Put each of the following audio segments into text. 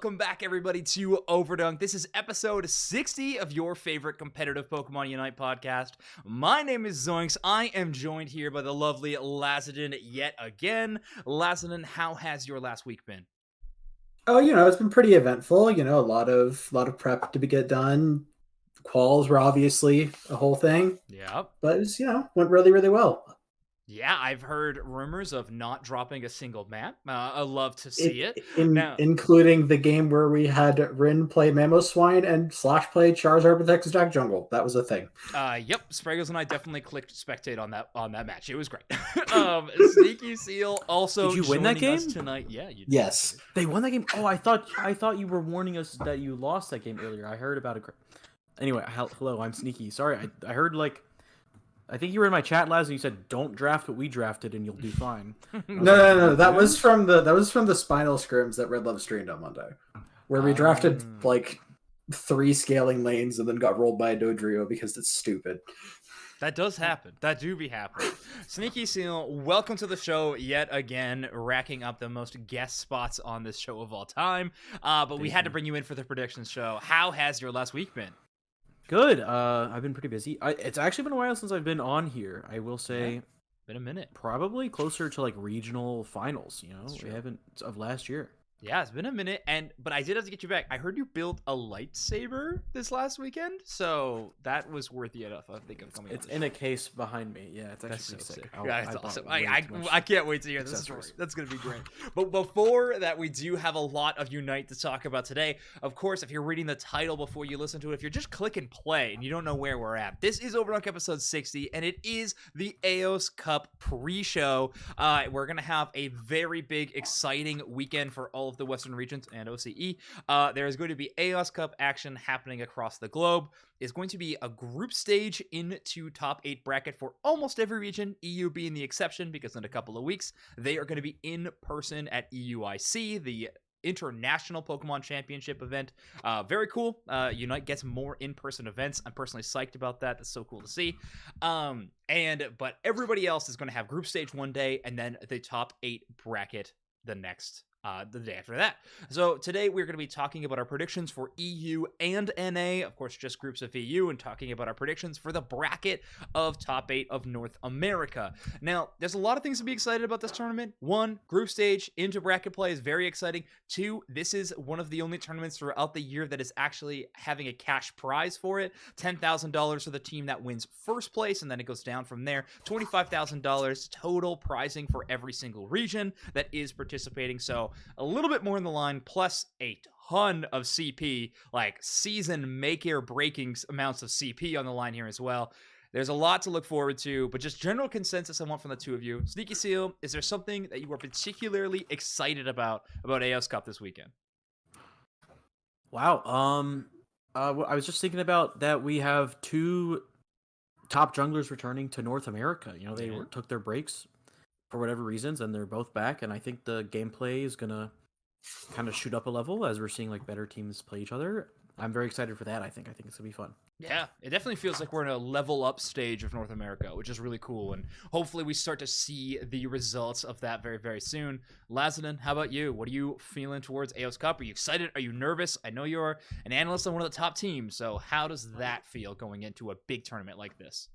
welcome back everybody to Overdunk. This is episode 60 of your favorite competitive Pokemon Unite podcast. My name is Zoinks. I am joined here by the lovely Lazadin yet again. Lazadin, how has your last week been? Oh, it's been pretty eventful. A lot of prep to get done. Quals were obviously a whole thing, Yep. but it was, went really, really well. Yeah, I've heard rumors of not dropping a single map. I love to see it. In Now, including the game where we had Rin play Mamoswine and Slash play Charizard with Texas Jack Jungle. That was a thing. Yep, Spraggles and I definitely clicked spectate on that match. It was great. Sneaky Seal also Did you win that joining us game? tonight. Yeah, you did. Yes. They won that game. Oh, I thought you were warning us that you lost that game earlier. I heard about it. Anyway, hello, I'm Sneaky. Sorry, I heard I think you were in my chat, Laz, and you said don't draft what we drafted and you'll do fine. No. That was from the Spinal Scrims that Red Love streamed on Monday, where we drafted like 3 scaling lanes and then got rolled by a Dodrio because it's stupid. That does happen. That do be happening. Sneaky Seal, welcome to the show yet again, racking up the most guest spots on this show of all time. But we had to bring you in for the predictions show. How has your last week been? Good. I've been pretty busy. It's actually been a while since I've been on here. I will say, been a minute. Probably closer to like regional finals. We haven't of last year. Yeah, it's been a minute, but I did have to get you back. I heard you built a lightsaber this last weekend, so that was worthy enough, I think, of coming. It's in a case behind me. Yeah, it's actually so sick. Yeah, it's awesome. I can't wait to hear this story. That's going to be great. But before that, we do have a lot of Unite to talk about today. Of course, if you're reading the title before you listen to it, if you're just clicking play and you don't know where we're at, this is Overdunk episode 60, and it is the Aeos Cup pre-show. We're going to have a very big, exciting weekend for all of the Western regions and OCE. There is going to be Aeos Cup action happening across the globe. It's going to be a group stage into top 8 bracket for almost every region, EU being the exception because in a couple of weeks, they are going to be in person at EUIC, the International Pokemon Championship event. Very cool. Unite gets more in-person events. I'm personally psyched about that. That's so cool to see. But everybody else is going to have group stage one day and then the top 8 bracket the day after that. So today we're going to be talking about our predictions for EU and NA, of course just groups of EU, and talking about our predictions for the bracket of top 8 of North America. Now, there's a lot of things to be excited about this tournament. 1, group stage into bracket play is very exciting. 2, this is one of the only tournaments throughout the year that is actually having a cash prize for it. $10,000 for the team that wins first place, and then it goes down from there. $25,000 total prizing for every single region that is participating. So a little bit more in the line, plus a ton of CP, like season make or breaking amounts of CP on the line here as well. There's a lot to look forward to, but just general consensus I want from the two of you. Sneaky Seal, is there something that you are particularly excited about Aeos Cup this weekend? Wow. I was just thinking about that we have 2 top junglers returning to North America. They took their breaks for whatever reasons, and they're both back, and I think the gameplay is gonna kind of shoot up a level as we're seeing like better teams play each other. I'm very excited for that. I think it's gonna be fun. Yeah, it definitely feels like we're in a level up stage of North America, which is really cool, and hopefully we start to see the results of that very, very soon. Lazadin, how about you? What are you feeling towards Aeos Cup? Are you excited? Are you nervous? I know you're an analyst on one of the top teams, so how does that feel going into a big tournament like this?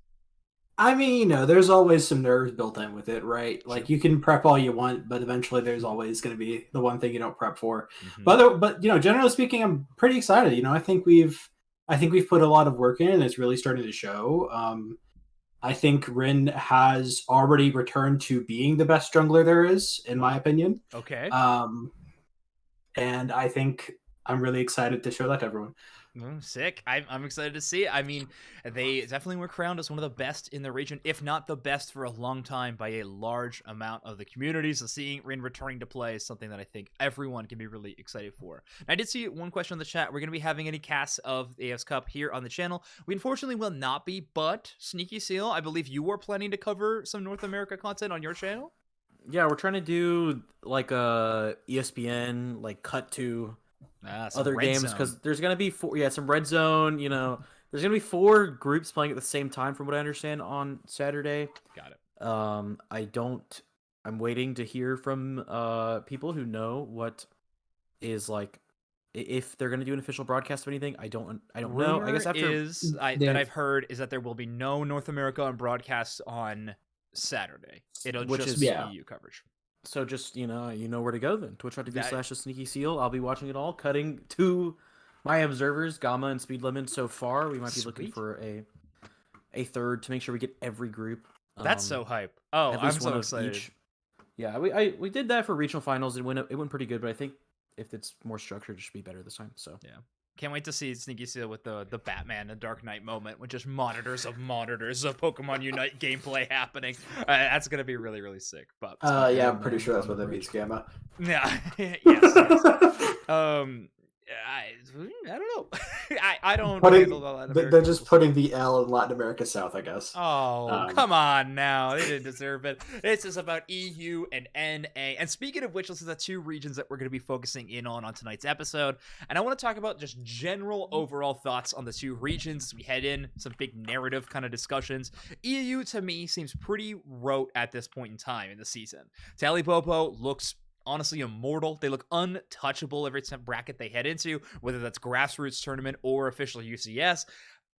I mean, there's always some nerves built in with it, right? Like you can prep all you want, but eventually there's always going to be the one thing you don't prep for. But generally speaking, I'm pretty excited. I think we've put a lot of work in, and it's really starting to show. I think Rin has already returned to being the best jungler there is, in my opinion. Okay. And I think I'm really excited to show that to everyone. Sick. I'm excited to see it. I mean, they definitely were crowned as one of the best in the region, if not the best for a long time by a large amount of the community. So seeing Rin returning to play is something that I think everyone can be really excited for. And I did see one question in the chat. We're going to be having any casts of the Aeos Cup here on the channel. We unfortunately will not be, but Sneaky Seal, I believe you were planning to cover some North America content on your channel? Yeah, we're trying to do like a ESPN, like cut to other games, because there's gonna be some red zone. There's gonna be 4 groups playing at the same time, from what I understand, on Saturday. Got it. I'm waiting to hear from people who know what is like if they're going to do an official broadcast of anything. I don't know. Rumor I guess after that I've heard is that there will be no North America on broadcast on Saturday. It'll Which just is- be Yeah. EU coverage. So just, you know where to go then. Twitch.tv That- / the Sneaky Seal. I'll be watching it all, cutting to my observers, Gamma and Speed Lemon. So far, we might be looking Sweet. for a third to make sure we get every group. That's so hype. Oh, At I'm least one so of excited. each. Yeah, we did that for regional finals. It went pretty good, but I think if it's more structured, it should be better this time. So Yeah. Can't wait to see Sneaky Seal with the Batman and Dark Knight moment with just monitors of Pokemon Unite gameplay happening. That's going to be really, really sick. But Yeah, I'm pretty sure that's what that means, Gamma. yeah. yes. I don't know. I don't handle all that. They're just putting the L in Latin America South, I guess. Oh, come on now. They didn't deserve it. This is about EU and NA. And speaking of which, this is the two regions that we're going to be focusing in on tonight's episode. And I want to talk about just general overall thoughts on the two regions as we head in, some big narrative kind of discussions. EU, to me, seems pretty rote at this point in time in the season. Talibobo looks honestly immortal. They look untouchable every bracket they head into, whether that's grassroots tournament or official UCS.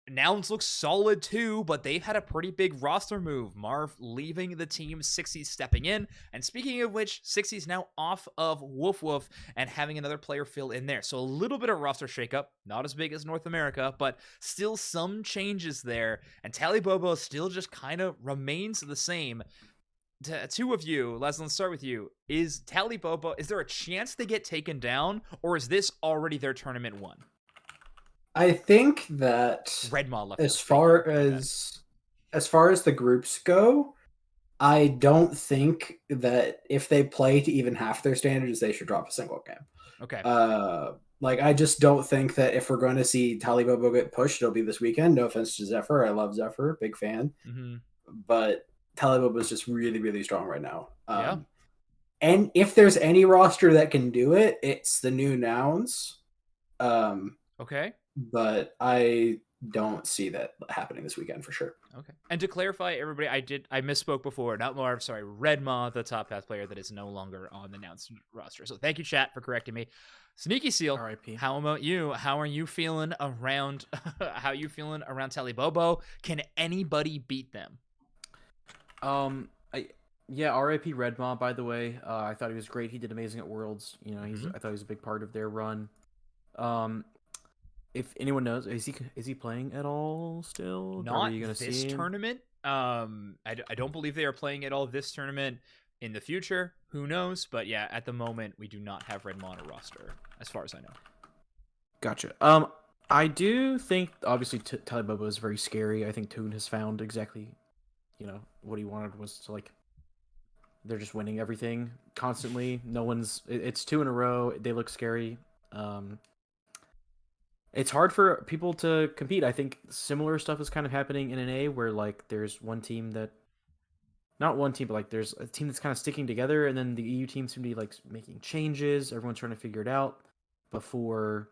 Nouns looks solid too, but they've had a pretty big roster move. Marv leaving the team, 60 stepping in. And speaking of which, 60's now off of Woof Woof and having another player fill in there. So a little bit of roster shakeup, not as big as North America, but still some changes there. And Talibobo still just kind of remains the same. Two of you, Leslie, let's start with you. Is Talibobo, is there a chance they get taken down, or is this already their tournament one? I think that Redmaw left as far as the groups go, I don't think that if they play to even half their standards, they should drop a single game. Okay. I just don't think that if we're going to see Talibobo get pushed, it'll be this weekend. No offense to Zephyr. I love Zephyr. Big fan. Mm-hmm. But Talibobo is just really, really strong right now. Yeah. And if there's any roster that can do it, it's the new Nouns. Okay. But I don't see that happening this weekend for sure. Okay. And to clarify, everybody, I misspoke before. Not Marv, sorry. Redmaw, the top path player that is no longer on the Nouns roster. So thank you, chat, for correcting me. Sneaky Seal, RIP. how about you? How are you feeling around Talibobo? Can anybody beat them? RIP Redmaw, by the way. I thought he was great. He did amazing at Worlds. You know, I thought he was a big part of their run. If anyone knows, is he playing at all still? Not this tournament. I don't believe they are playing at all this tournament. In the future, who knows? But yeah, at the moment, we do not have Redmaw on a roster, as far as I know. Gotcha. I do think obviously Talibobo is very scary. I think Toon has found exactly, what he wanted was to they're just winning everything constantly. It's 2 in a row. They look scary. It's hard for people to compete. I think similar stuff is kind of happening in NA where there's one team that, not one team, but there's a team that's kind of sticking together, and then the EU team seem to be making changes. Everyone's trying to figure it out before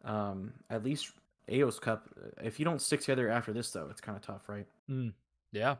at least Aeos Cup. If you don't stick together after this, though, it's kind of tough, right? Yeah.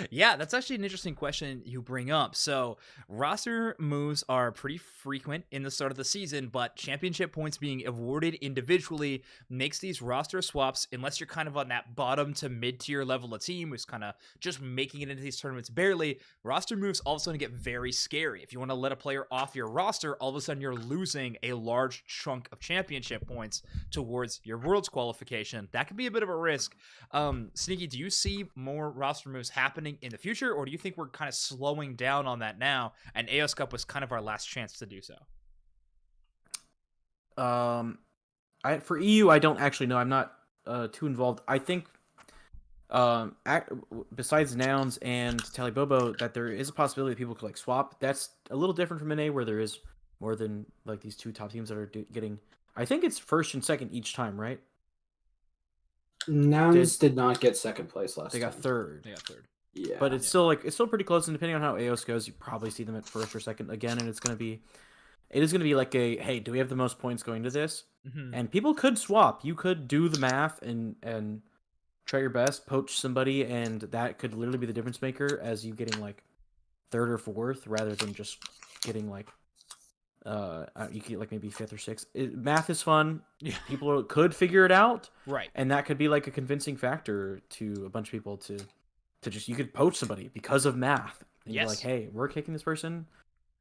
Yeah, that's actually an interesting question you bring up. So, roster moves are pretty frequent in the start of the season, but championship points being awarded individually makes these roster swaps, unless you're kind of on that bottom to mid-tier level of team who's kind of just making it into these tournaments barely, roster moves all of a sudden get very scary. If you want to let a player off your roster, all of a sudden you're losing a large chunk of championship points towards your Worlds qualification. That could be a bit of a risk. Sneaky, do you see more roster moves happening in the future, or do you think we're kind of slowing down on that now, and Aeos Cup was kind of our last chance to do so? For EU, I don't actually know. I'm not too involved. I think besides Nouns and Talibobo, that there is a possibility that people could swap. That's a little different from NA, where there is more than these two top teams that are getting. I think it's first and second each time, right? Nouns did not get second place last time. They got third. Yeah, but it's still pretty close, and depending on how Aeos goes, you probably see them at first or second again, and it is going to be hey, do we have the most points going to this? Mm-hmm. And people could swap. You could do the math and try your best, poach somebody, and that could literally be the difference maker as you getting third or fourth, rather than just getting You get like maybe 5th or 6th. Math is fun. Yeah. People could figure it out, Right. and that could be like a convincing factor to a bunch of people to just you could poach somebody because of math. And you're like, hey, we're kicking this person,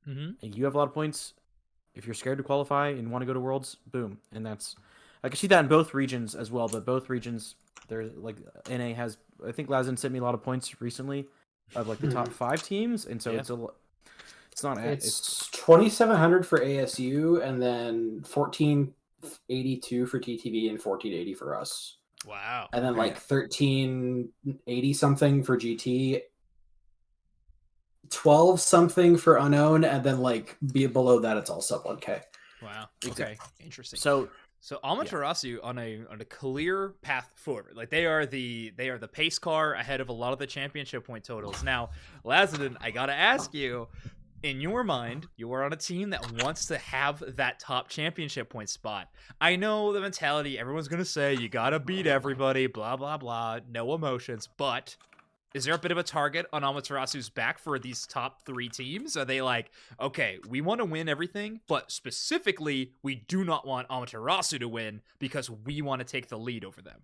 and you have a lot of points. If you're scared to qualify and want to go to Worlds, boom, and that's I can see that in both regions as well. But both regions, there's like NA has. I think Lazen sent me a lot of points recently of like the top 5 teams, and so it's not. It's 2,700 for ASU, and then 1482 for TTV and 1480 for us. Wow. And then like 1380 something for GT, 12 something for unknown, and then like below that it's all sub 1K. Wow. Okay. Interesting. So Amaterasu on a clear path forward. Like they are the pace car ahead of a lot of the championship point totals. Now, Lazarin, I gotta ask you, in your mind, you are on a team that wants to have that top championship point spot. I know the mentality, everyone's gonna say you gotta beat everybody, blah blah blah, no emotions, but is there a bit of a target on Amaterasu's back for these top 3 teams? Are they like, okay, we want to win everything, but specifically, we do not want Amaterasu to win because we want to take the lead over them?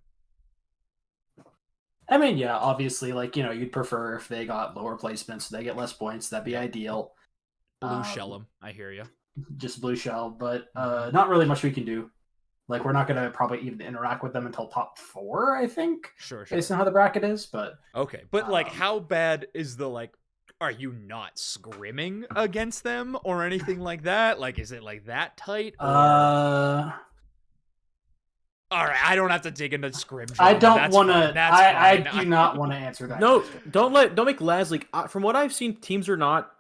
I mean, yeah, obviously, like, you'd prefer if they got lower placements, so they get less points. That'd be ideal. Blue shell them, I hear you. Just blue shell, but not really much we can do. Like, we're not going to probably even interact with them until top 4, I think. Sure. Based on how the bracket is, but... Okay, but, like, how bad is the, like... Are you not scrimming against them or anything like that? Like, is it, like, that tight? Or... All right, I don't have to dig into scrim. I don't want to... I do not want to answer that. No, don't make Laz... Like, from what I've seen, teams are not...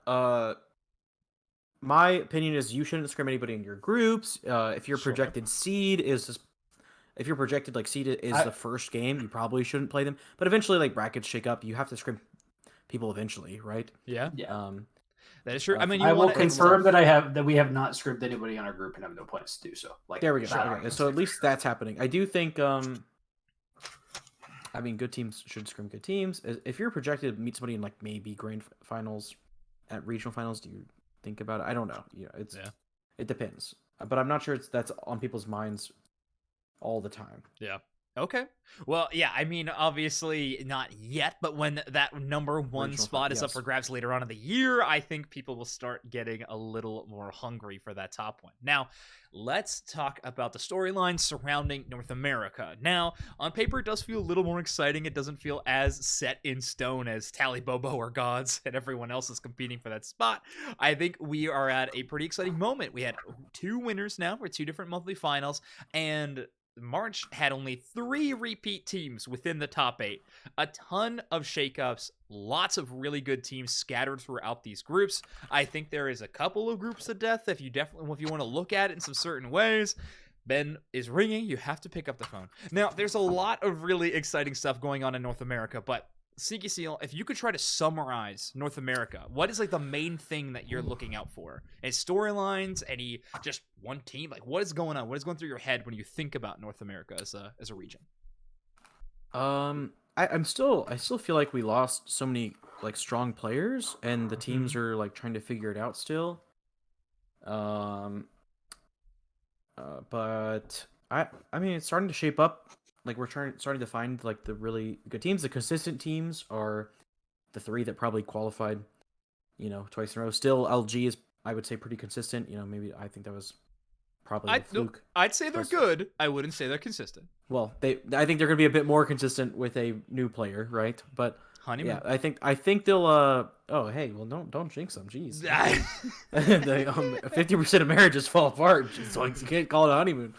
My opinion is you shouldn't scrim anybody in your groups. If your projected seed is just, if your projected seed is the first game, you probably shouldn't play them. But eventually, like brackets shake up, you have to scrim people eventually, right? Yeah. Yeah. That is true. I mean, I will confirm that we have not scrimped anybody on our group and have no plans to do so. Like there we go. Okay. So at least that's happening. I do think. I mean, good teams should scrim good teams. If you're projected to meet somebody in like maybe grand finals, at regional finals, do you think about it? I don't know. It depends, but I'm not sure that's on people's minds all the time. Yeah. Okay. Well, yeah. I mean, obviously not yet, but when that number 1 regional spot is up for grabs later on in the year, I think people will start getting a little more hungry for that top one. Now, let's talk about the storylines surrounding North America. Now, on paper, it does feel a little more exciting. It doesn't feel as set in stone as Tally Bobo or Gods and everyone else is competing for that spot. I think we are at a pretty exciting moment. We had 2 winners now for 2 different monthly finals, and March had only 3 repeat teams within the top 8. A ton of shakeups, lots of really good teams scattered throughout these groups. I think there is a couple of groups of death if you want to look at it in some certain ways. Ben is ringing. You have to pick up the phone. Now, there's a lot of really exciting stuff going on in North America, but Sneaky Seal, if you could try to summarize North America, what is like the main thing that you're looking out for? Any storylines? Any just one team? Like, what is going on? What is going through your head when you think about North America as a region? I still feel like we lost so many like strong players, and the teams are like trying to figure it out still. But I mean, it's starting to shape up. Like we're starting to find like the really good teams. The consistent teams are the 3 that probably qualified, twice in a row. Still, LG is, I would say, pretty consistent. Maybe I think that was probably a fluke. I'd say they're good. I wouldn't say they're consistent. Well, I think they're going to be a bit more consistent with a new player, right? But Honeymoon. Yeah, I think they'll. Oh, hey, well, don't jinx them. Jeez. 50% of marriages fall apart. So you can't call it a honeymoon.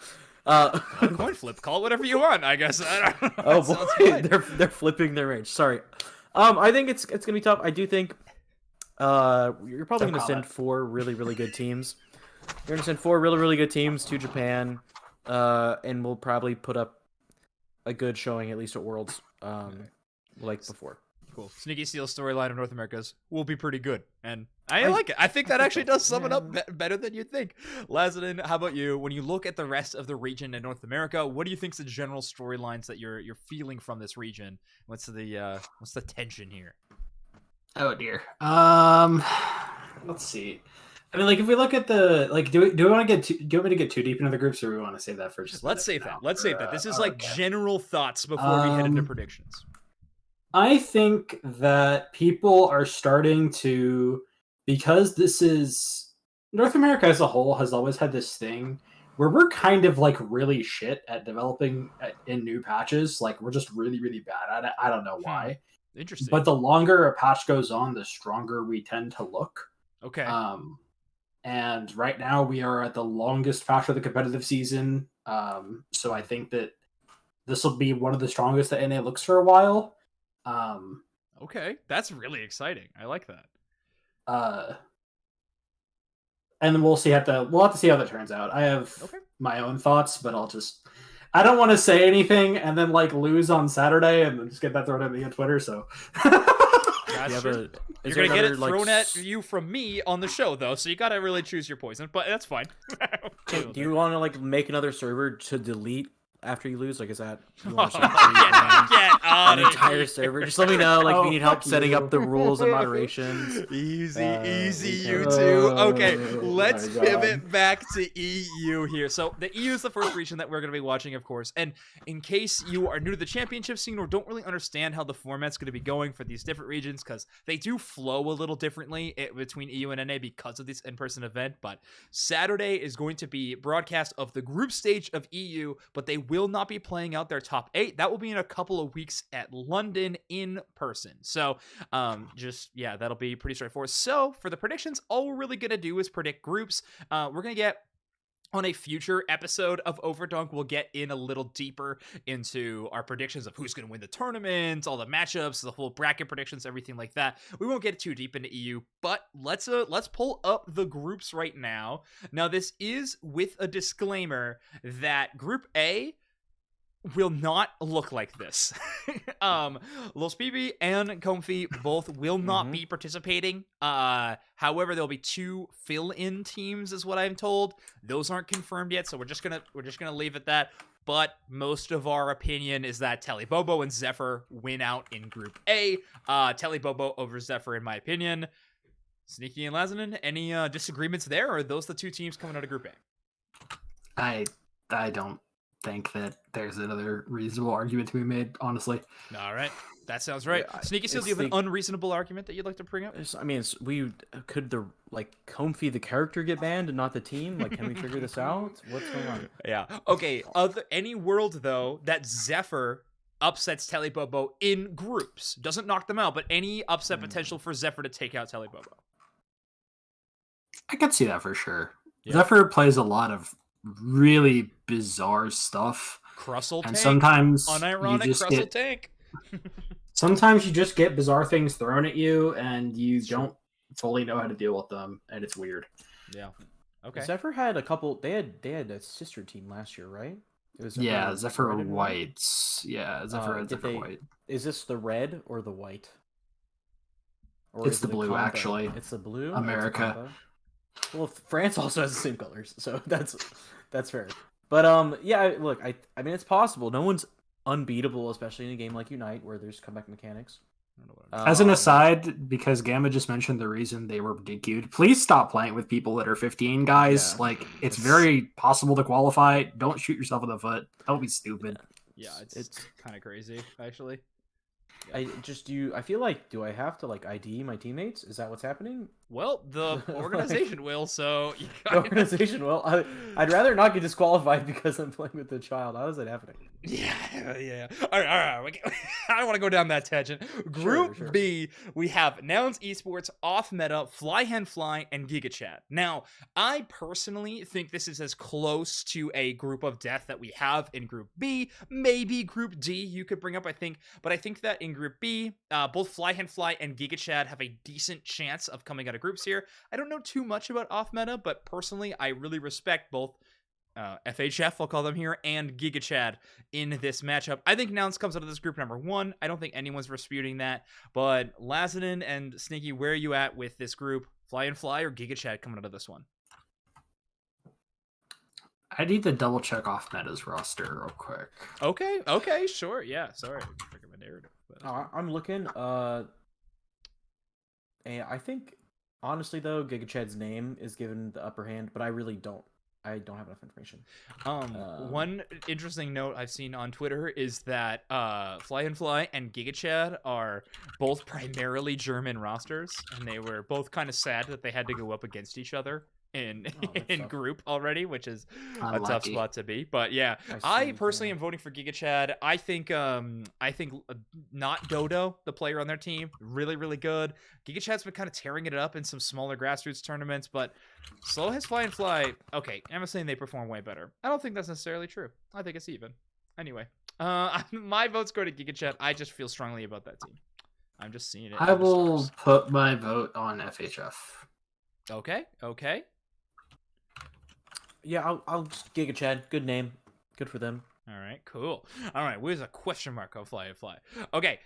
Coin flip. Call it whatever you want. I guess. I don't know. Oh boy, they're flipping their range. Sorry. I think it's gonna be tough. I do think. You're probably gonna send 4 really really good teams. You're gonna send 4 really really good teams to Japan, and we'll probably put up a good showing at least at Worlds, like before. Cool. Sneaky Steel's storyline of North America's will be pretty good, and I like it. I think that actually does sum it up better than you'd think. Lazarin, how about you? When you look at the rest of the region in North America, what do you think's the general storylines that you're feeling from this region? What's the tension here? Oh dear. Let's see. I mean, like if we look at the like, do we want to get do you want me to get too deep into the groups, or we want to save that for just? Let's save that. Let's save that. This is like okay. general thoughts before we head into predictions. I think that people are starting to, because this is North America as a whole has always had this thing where we're kind of like really shit at developing in new patches. Like we're just really, really bad at it. I don't know why. Interesting. But the longer a patch goes on, the stronger we tend to look. Okay. And right now we are at the longest patch of the competitive season. So I think that this will be one of the strongest that NA looks for a while. Okay, that's really exciting. I like that. And then we'll have to see how that turns out. I have my own thoughts, but I don't want to say anything and then like lose on Saturday and then just get that thrown at me on Twitter. So you're gonna get it thrown at you from me on the show though, so you gotta really choose your poison. But that's fine. Do you want to like make another server to delete after you lose? Like, is that you want to get an entire server? Just let me know. Like, if you need help setting up the rules and moderations. Easy, you two. Okay, let's pivot back to EU here. So the EU is the first region that we're going to be watching, of course. And in case you are new to the championship scene or don't really understand how the format's going to be going for these different regions, because they do flow a little differently between EU and NA because of this in-person event. But Saturday is going to be broadcast of the group stage of EU, but they will not be playing out their top 8. That will be in a couple of weeks at London in person. So that'll be pretty straightforward. So for the predictions, all we're really going to do is predict groups. We're going to get on a future episode of Overdunk, we'll get in a little deeper into our predictions of who's going to win the tournament, all the matchups, the whole bracket predictions, everything like that. We won't get too deep into EU, but let's pull up the groups right now. Now, this is with a disclaimer that Group A will not look like this. Los Pibi and Comfy both will not be participating. However, there'll be 2 fill-in teams, is what I'm told. Those aren't confirmed yet, so we're just gonna leave it at that. But most of our opinion is that Telebobo and Zephyr win out in Group A. Telebobo over Zephyr, in my opinion. Sneaky and Lazanin, any disagreements there, or are those the 2 teams coming out of Group A? I don't think that there's another reasonable argument to be made, honestly. All right, that sounds right. Yeah, Sneaky Seal, do you have an unreasonable argument that you'd like to bring up? I mean, could the Comfy the character get banned and not the team? Like, can we figure this out? What's going on? Yeah. Okay. Any world though that Zephyr upsets Telebobo in groups, doesn't knock them out, but any upset potential for Zephyr to take out Telebobo. I could see that for sure. Yeah. Zephyr plays a lot of really bizarre stuff. Crustle and tank. Sometimes unironic Crustle tank. Sometimes you just get bizarre things thrown at you and you don't fully know how to deal with them, and it's weird. Yeah. Okay. Zephyr had a couple. They had a sister team last year, right? It was Zephyr Whites. Yeah, Zephyr and Zephyr White. Is this the red or the white? Or it's the blue, actually. It's the blue. America. Well, France also has the same colors, so that's fair. But yeah, look, I mean, it's possible. No one's unbeatable, especially in a game like Unite where there's comeback mechanics. As an aside, because Gamma just mentioned the reason they were DQ'd, please stop playing with people that are 15, guys. Yeah, like, it's very possible to qualify. Don't shoot yourself in the foot. Don't be stupid. Yeah, it's kind of crazy, actually. Yeah. I feel like, do I have to like ID my teammates? Is that what's happening? Well, the organization will, so you the organization will. I'd rather not get disqualified because I'm playing with the child. How is that happening? Yeah. All right. I don't want to go down that tangent. Group B, we have Nouns Esports, Off Meta, Fly Hand Fly, and GigaChat. Now, I personally think this is as close to a group of death that we have in Group B. Maybe Group D you could bring up, I think. But I think that in Group B, both Fly Hand Fly and GigaChat have a decent chance of coming out of groups here. I don't know too much about Off Meta, but personally, I really respect both FHF, I'll call them here, and GigaChad in this matchup. I think Nouns comes out of this group number 1. I don't think anyone's disputing that. But Lazanin and Sneaky, where are you at with this group? Fly and Fly or GigaChad coming out of this one? I need to double check Off Meta's roster real quick. Okay, sure. Yeah, sorry. I forgot my narrative. I'm looking. And I think Honestly, though, GigaChad's name is given the upper hand, but I really don't. I don't have enough information. One interesting note I've seen on Twitter is that Fly and Fly and GigaChad are both primarily German rosters, and they were both kind of sad that they had to go up against each other in group already, which is a tough spot to be. But yeah, I personally am voting for GigaChad. I think not Dodo, the player on their team, really good. GigaChad's been kind of tearing it up in some smaller grassroots tournaments, but so has Fly and Fly. Okay, I'm saying they perform way better. I don't think that's necessarily true. I think it's even. Anyway, my votes go to GigaChad. I just feel strongly about that team. I'm just seeing it. I will put my vote on FHF. Okay. Yeah, I'll just GigaChad. Good name. Good for them. All right, cool. All right, where's a question mark on Fly and Fly? Okay,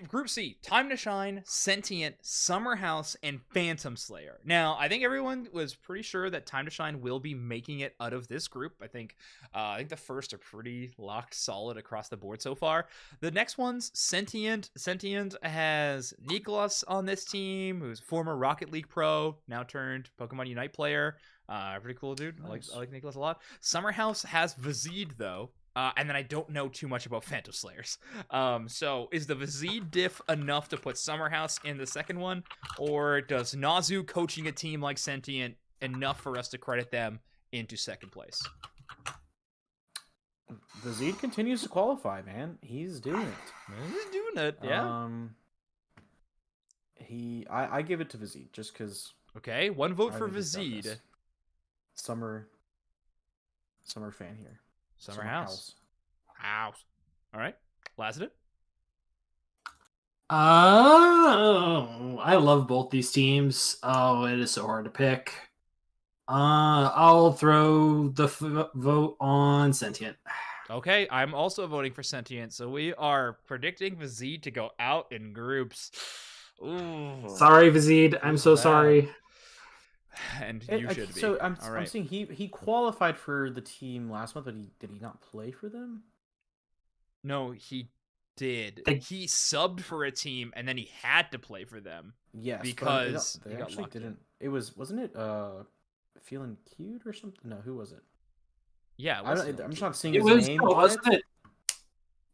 Group C, Time to Shine, Sentient, Summer House, and Phantom Slayer. Now, I think everyone was pretty sure that Time to Shine will be making it out of this group. I think the first are pretty locked solid across the board so far. The next one's Sentient. Sentient has Nicholas on this team, who's former Rocket League pro, now turned Pokemon Unite player. Pretty cool dude. Nice. I like Nicholas a lot. Summer House has Vizid though. And then I don't know too much about Phantom Slayers. So is the Vizid diff enough to put Summer House in the second one? Or does Nazu coaching a team like Sentient enough for us to credit them into second place? Vizid continues to qualify, man. He's doing it. He's doing it, yeah. I give it to Vizid just because. Okay, one vote for Vizid. Summer fan here. Summer House. All right. Lassiter? I love both these teams. Oh, it is so hard to pick. I'll throw the vote on Sentient. Okay, I'm also voting for Sentient, so we are predicting Vizid to go out in groups. Ooh. Sorry, Vizid. I'm so sorry. And you should be. So I'm seeing he qualified for the team last month, but did he not play for them? No, he did. He subbed for a team, and then he had to play for them. Yes, because they actually didn't. It wasn't it Feeling Cute or something? No, who was it? Yeah, I'm just not seeing his name. Wasn't it?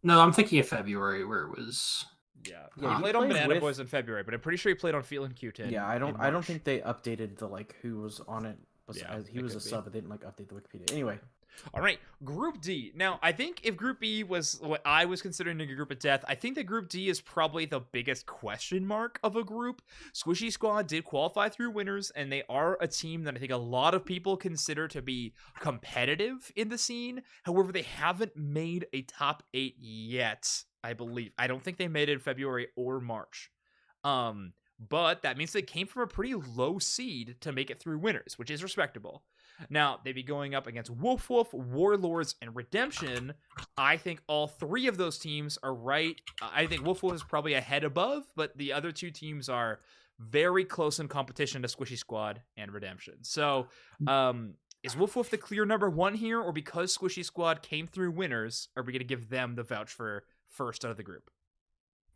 No, I'm thinking of February where it was. Yeah, he played on Banana Boys in February, but I'm pretty sure he played on Feeling Cute. Yeah, I don't think they updated the who was on it. He was a sub, but they didn't update the Wikipedia. Anyway. All right, Group D. Now, I think if Group B was what I was considering a group of death, I think that Group D is probably the biggest question mark of a group. Squishy Squad did qualify through winners, and they are a team that I think a lot of people consider to be competitive in the scene. However, they haven't made a top 8 yet, I believe. I don't think they made it in February or March. But that means they came from a pretty low seed to make it through winners, which is respectable. Now, they'd be going up against Wolf, Warlords, and Redemption. I think all three of those teams are right. I think Wolf is probably a head above, but the other two teams are very close in competition to Squishy Squad and Redemption. So, is Wolf the clear number one here, or because Squishy Squad came through winners, are we going to give them the vouch for first out of the group?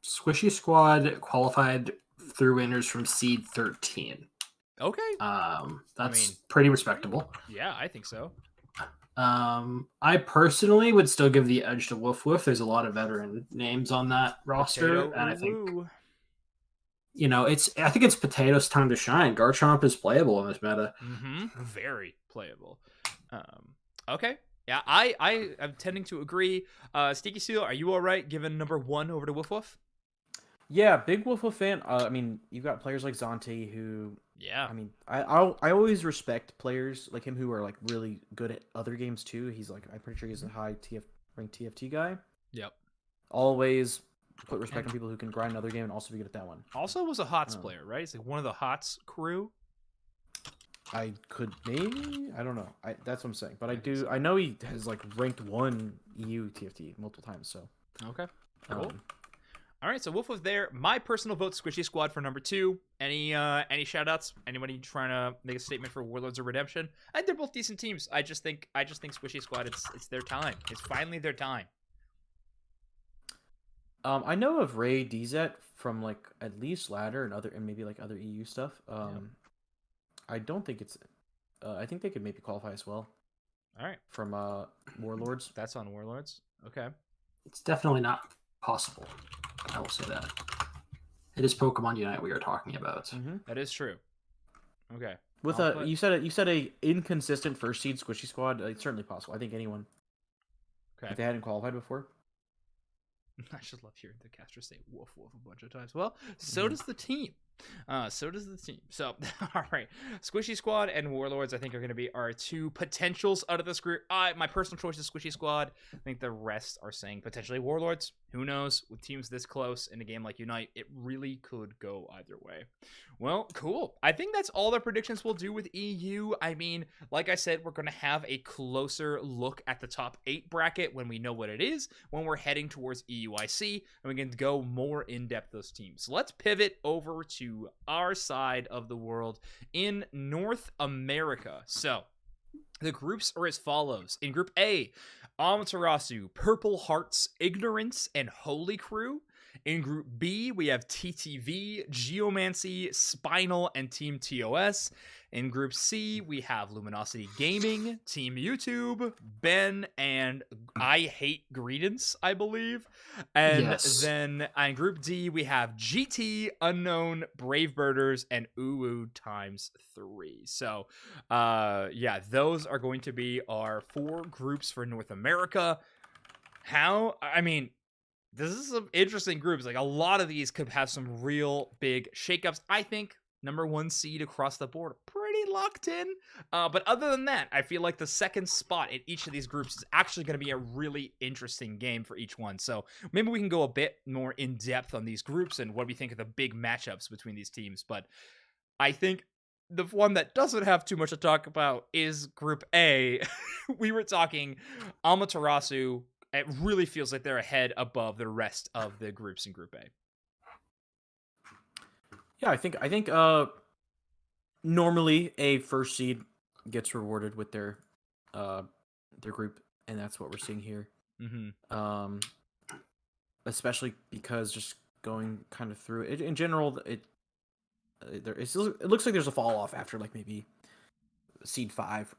Squishy Squad qualified through winners from seed 13. Okay. That's pretty respectable. Yeah, I think so. I personally would still give the edge to Woof Woof. There's a lot of veteran names on that roster, and I think I think it's Potato's time to shine. Garchomp is playable in this meta. Very playable. Okay. Yeah, I am tending to agree. Sticky Seal, are you all right giving number one over to Woof Woof? Yeah, big Wolf fan. You've got players like Zonte who. Yeah. I always respect players like him who are really good at other games too. He's I'm pretty sure he's a high ranked TFT guy. Yep. Always put respect on people who can grind another game and also be good at that one. Also was a HOTS player, right? He's one of the HOTS crew. I don't know. That's what I'm saying. But I know he has ranked 1 EU TFT multiple times. So okay. Cool. All right, so Wolf was there. My personal vote, Squishy Squad for number 2. Any shout outs? Anybody trying to make a statement for Warlords or Redemption? I think they're both decent teams. I just think Squishy Squad, it's their time. It's finally their time. I know of Ray DZ from like at least ladder and maybe like other EU stuff. I don't think it's. I think they could maybe qualify as well. All right. From Warlords. That's on Warlords. Okay. It's definitely not possible. I will say that. It is Pokemon Unite we are talking about. Mm-hmm. That is true. Okay. With you said a inconsistent first seed squishy squad. It's certainly possible. I think anyone. Okay. If they hadn't qualified before. I just love hearing the caster say "woof woof" a bunch of times. Well, so does the team. So, all right. Squishy Squad and Warlords, I think, are going to be our two potentials out of this group. My personal choice is Squishy Squad. I think the rest are saying potentially Warlords. Who knows? With teams this close in a game like Unite, it really could go either way. Well, cool. I think that's all the predictions we'll do with EU. I mean, like I said, we're going to have a closer look at the top 8 bracket when we know what it is, when we're heading towards EUIC, and we can go more in-depth those teams. So let's pivot over to our side of the world in North America. So the groups are as follows. In Group A, Amaterasu, Purple Hearts, Ignorance, and Holy Crew. In Group B, we have TTV, Geomancy, Spinal, and Team TOS. In Group C, we have Luminosity Gaming, Team YouTube, Ben, and I Hate Greedence, I believe. And then in Group D, we have GT, Unknown, Brave Birders, and Uwu times 3. So, yeah, those are going to be our 4 groups for North America. This is some interesting groups. Like, a lot of these could have some real big shakeups. I think number 1 seed across the board, pretty locked in. But other than that, I feel like the second spot in each of these groups is actually going to be a really interesting game for each one. So maybe we can go a bit more in depth on these groups and what we think of the big matchups between these teams. But I think the one that doesn't have too much to talk about is Group A. We were talking Amaterasu. It really feels like they're ahead above the rest of the groups in Group A. Yeah, I think normally a first seed gets rewarded with their group, and that's what we're seeing here. Mm-hmm. Especially because just going kind of through it in general, it looks like there's a fall off after like maybe seed 5,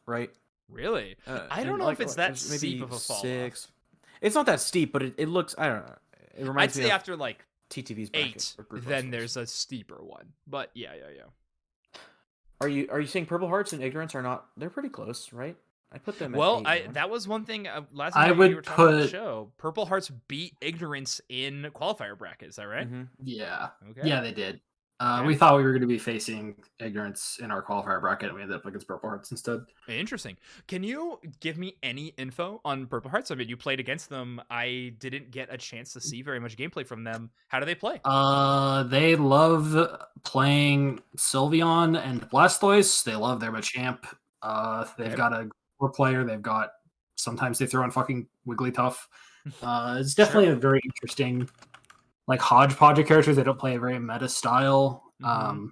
right? Really? I don't know if it's that steep of a fall 6. Off. It's not that steep, but it looks. I don't know. It reminds me. I'd say after like TTV's 8, then there's a steeper one. But yeah. Are you saying Purple Hearts and Ignorance are not? They're pretty close, right? I put them. Well, that was one thing last time we were talking about the show. Purple Hearts beat Ignorance in qualifier bracket. Is that right? Mm-hmm. Yeah. Okay. Yeah, they did. We thought we were going to be facing Ignorance in our qualifier bracket, and we ended up against Purple Hearts instead. Interesting. Can you give me any info on Purple Hearts? I mean, you played against them. I didn't get a chance to see very much gameplay from them. How do they play? They love playing Sylveon and Blastoise. They love their Machamp. They've got a core player. They've got sometimes they throw in fucking Wigglytuff. It's definitely a very interesting, like, hodgepodge of characters. They don't play a very meta style. Mm-hmm.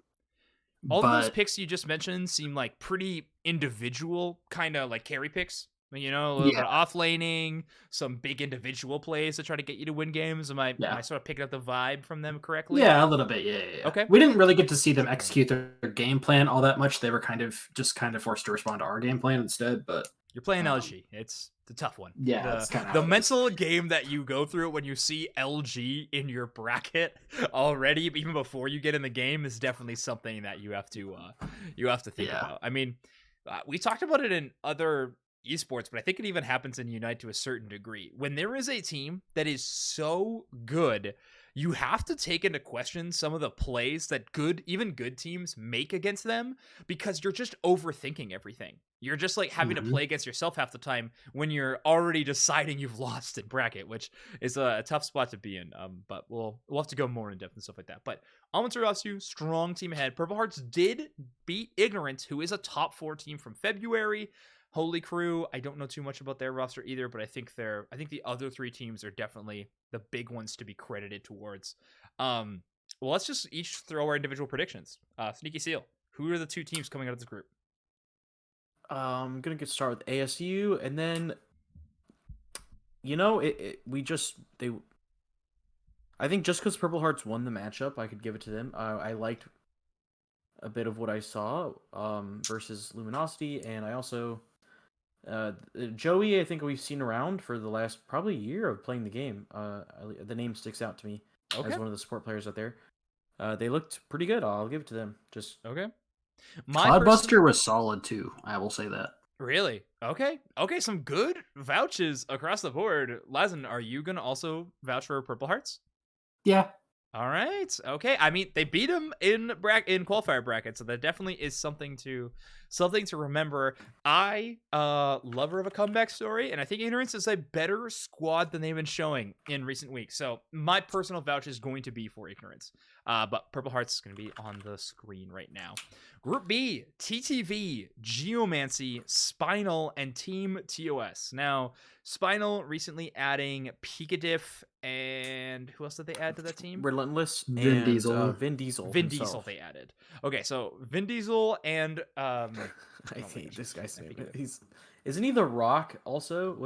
All of those picks you just mentioned seem like pretty individual, kind of like carry picks. You know, a little bit of off-laning, some big individual plays to try to get you to win games. Am I sort of picking up the vibe from them correctly? Yeah, a little bit, yeah. Okay. We didn't really get to see them execute their game plan all that much. They were kind of forced to respond to our game plan instead, but... You're playing LG. It's a tough one. Yeah, it's kind of the mental game that you go through when you see LG in your bracket already, even before you get in the game, is definitely something that you have to think about. I mean, we talked about it in other esports, but I think it even happens in Unite to a certain degree. When there is a team that is so good, you have to take into question some of the plays that even good teams make against them, because you're just overthinking everything. You're just like having to play against yourself half the time when you're already deciding you've lost in bracket, which is a tough spot to be in. But we'll have to go more in depth and stuff like that. But Amaterasu, strong team ahead. Purple Hearts did beat Ignorance, who is a top 4 team from February. Holy Crew, I don't know too much about their roster either, but I think the other 3 teams are definitely the big ones to be credited towards. Well, let's just each throw our individual predictions. Sneaky Seal, who are the 2 teams coming out of this group? I'm gonna get started with ASU, and then, you know, I think just because Purple Hearts won the matchup, I could give it to them. I liked a bit of what I saw versus Luminosity, and I also Joey. I think we've seen around for the last probably year of playing the game. The name sticks out to me as one of the support players out there. They looked pretty good. I'll give it to them. Just okay. Cloudbuster was solid too. I will say that. Really? Okay. Okay, some good vouches across the board. Lazen, are you gonna also vouch for Purple Hearts? Yeah. All right. Okay. I mean, they beat him in qualifier bracket, so that definitely is something to remember. I lover of a comeback story, and I think Ignorance is a better squad than they've been showing in recent weeks. So my personal vouch is going to be for Ignorance. But Purple Hearts is going to be on the screen right now. Group B, TTV, Geomancy, Spinal, and Team TOS. Now, Spinal recently adding Picadiff, and who else did they add to that team? Relentless, Vin Diesel. Vin Diesel. Vin Diesel they added. Okay, so Vin Diesel and I hate this guy's name. Isn't he The Rock also?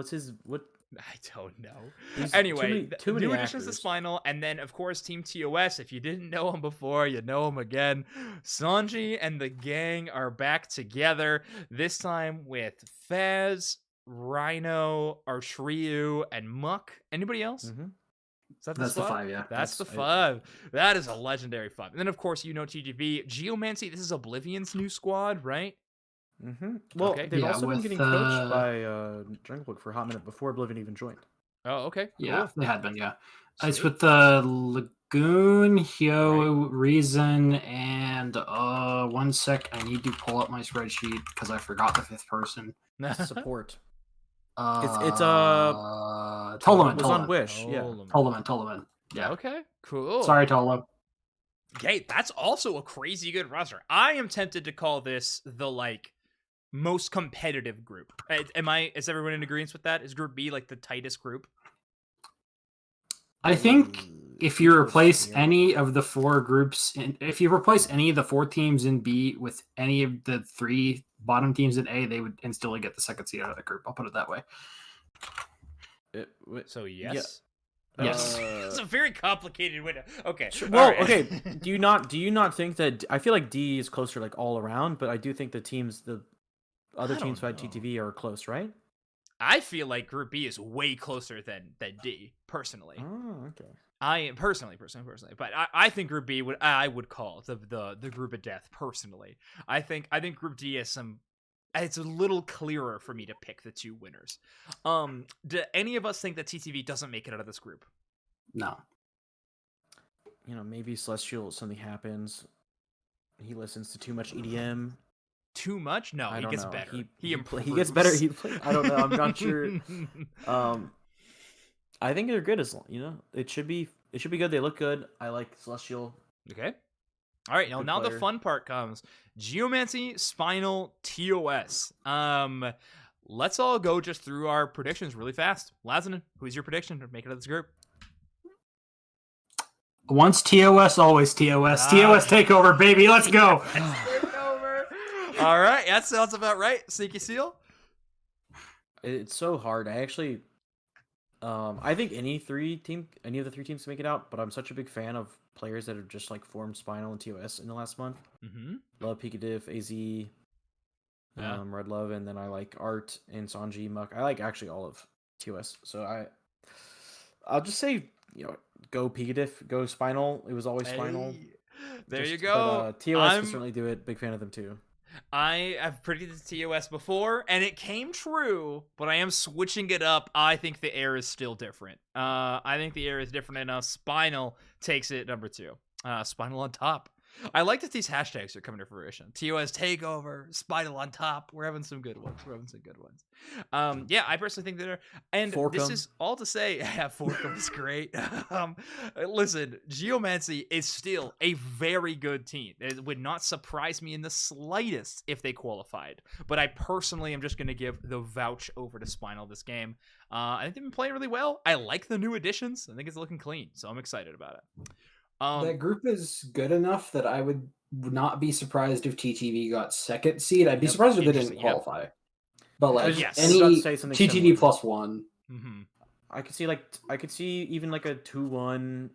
I don't know. Anyway, too many new additions to Spinal, and then of course Team TOS. If you didn't know him before, you know him again. Sanji and the gang are back together, this time with Faz, Rhino, Arshriu, and Muck. Anybody else? Mm-hmm. That's the 5, yeah. That's the 5. That is a legendary 5. And then of course TGV, Geomancy. This is Oblivion's new squad, right? Mm-hmm. Well, they've also been getting coached by Junglewood for a hot minute before Oblivion even joined. Oh, okay. Cool. Yeah, they had been, yeah. It's with the Lagoon, Hyo, Reason, and 1 sec. I need to pull up my spreadsheet because I forgot the 5th person. Support. It's Toleman. Toleman. It was on Wish. Yeah. Toleman. Yeah. Okay. Cool. Sorry, Tolo. Okay, that's also a crazy good roster. I am tempted to call this the most competitive group. Is everyone in agreement with that? Is Group B the tightest group? I think if you replace any of the 4 groups, if you replace any of the 4 teams in B with any of the 3 bottom teams in A, they would instantly get the 2nd seed out of the group. I'll put it that way. So yes. Yeah. Yes. It's a very complicated window. Okay. Well, right. Okay. Do you not think that I feel like D is closer all around, but I do think the other teams who had TTV are close, right? I feel like Group B is way closer than D, personally. Oh, okay. I personally, but I think Group B I would call the group of death personally. I think Group D has some. It's a little clearer for me to pick the 2 winners. Do any of us think that TTV doesn't make it out of this group? No. Maybe Celestial, something happens. He listens to too much EDM. Too much? No, he gets better. He gets better. I don't know. I'm not sure. I think they're good it should be good. They look good. I like Celestial. Okay. All right, now the fun part comes. Geomancy, Spinal, TOS. Let's all go just through our predictions really fast. Lazanin, who's your prediction to make it out of this group? Once TOS, always TOS. TOS takeover, baby. Let's go. Takeover. All right, that sounds about right. Sneaky Seal? It's so hard. I actually... I think any of the 3 teams can make it out, but I'm such a big fan of players that have just formed Spinal and TOS in the last month. Mm-hmm. Love Picadiff, AZ, Red Love, and then I like Art and Sanji, Muck. I like actually all of TOS. So I'll just say, go Picadiff, go Spinal. It was always Spinal. There you go. But, TOS can certainly do it. Big fan of them too. I have predicted TOS before, and it came true, but I am switching it up. I think the air is still different. I think the air is different enough. Spinal takes it number 2. Spinal on top. I like that these hashtags are coming to fruition. TOS takeover, Spinal on top. We're having some good ones. Yeah, I personally think they're... And Forkum. This is all to say... Yeah, Forkum is great. Listen, Geomancy is still a very good team. It would not surprise me in the slightest if they qualified. But I personally am just going to give the vouch over to Spinal this game. I think they've been playing really well. I like the new additions. I think it's looking clean, so I'm excited about it. That group is good enough that I would not be surprised if TTV got 2nd seed. I'd be surprised if they didn't qualify. But any TTV +1. Mm-hmm. I could see even a 2-1